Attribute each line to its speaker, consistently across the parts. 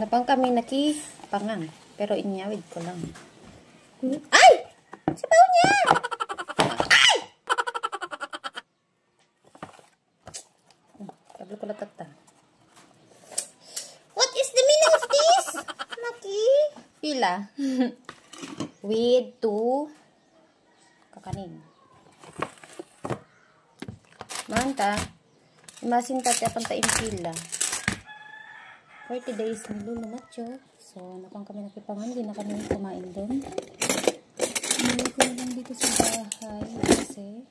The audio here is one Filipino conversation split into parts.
Speaker 1: Napang kami nakipangan. Pero inyawid ko lang. Ay! Sabaw niya! Ay! Tablo ko latata. What is the meaning of this? Naki? Pila? With 2 kakanin. Manta. Imasin tati apang taim pila. 40 days ni Lulu Macho. So, napang kami nakipangan. Hindi na kami kumain doon. Hindi ko lang dito sa bahay. Kasi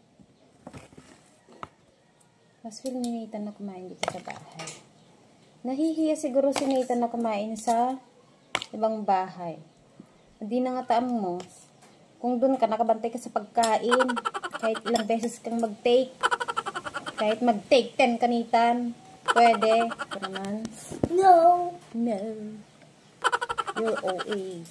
Speaker 1: mas feel ni Nathan na kumain dito sa bahay. Nahihiya siguro si Nathan na kumain sa ibang bahay. Hindi na nga taam mo. Kung doon ka, nakabantay ka sa pagkain. Kahit ilang beses kang mag-take. Kahit mag-take 10 kanitan. Pwede. Ito naman.
Speaker 2: No.
Speaker 1: No. You're OA.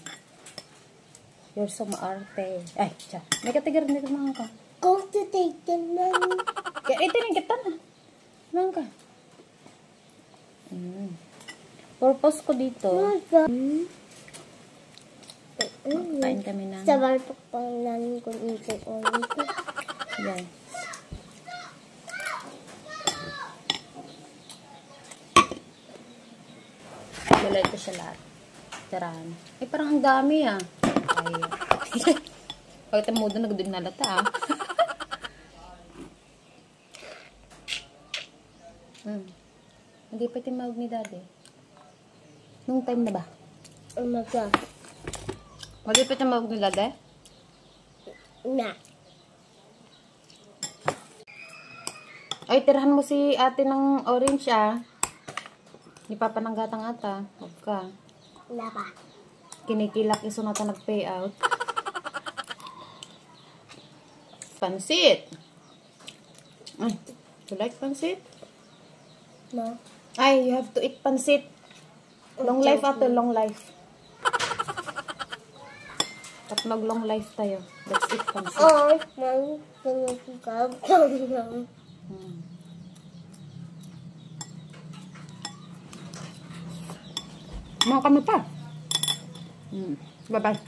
Speaker 1: You're so maarte. Ay, tiyan. May katigar na mga ka.
Speaker 2: Go to take the money.
Speaker 1: Kaya ito na kita na. Mga ka. Purpose ko dito. Kain kami ng...
Speaker 2: Sa baltok pang nanin kung ito o ito.
Speaker 1: Yan. Galay ko siya lahat. Tirahan. Eh, parang ang dami ah. Ay. Pagkita mo doon, nagdun na lata ah. Hindi pa timawag ni daddy. Nung time na ba?
Speaker 2: Umaga.
Speaker 1: Hindi pa timawag ni daddy?
Speaker 2: Na.
Speaker 1: Ay, tirahan mo si ate ng orange ah. Ni Papa ng gatang ata. Huwag ka.
Speaker 2: Wala pa.
Speaker 1: Kinikilak iso na nag-payout. Pansit. Ay, you like pansit?
Speaker 2: No.
Speaker 1: Ay, you have to eat pansit. Long life after long life. At mag-long life tayo. Let's eat pansit.
Speaker 2: Oh, man. Pinagkakab lang.
Speaker 1: Mga kami pa. Bye-bye.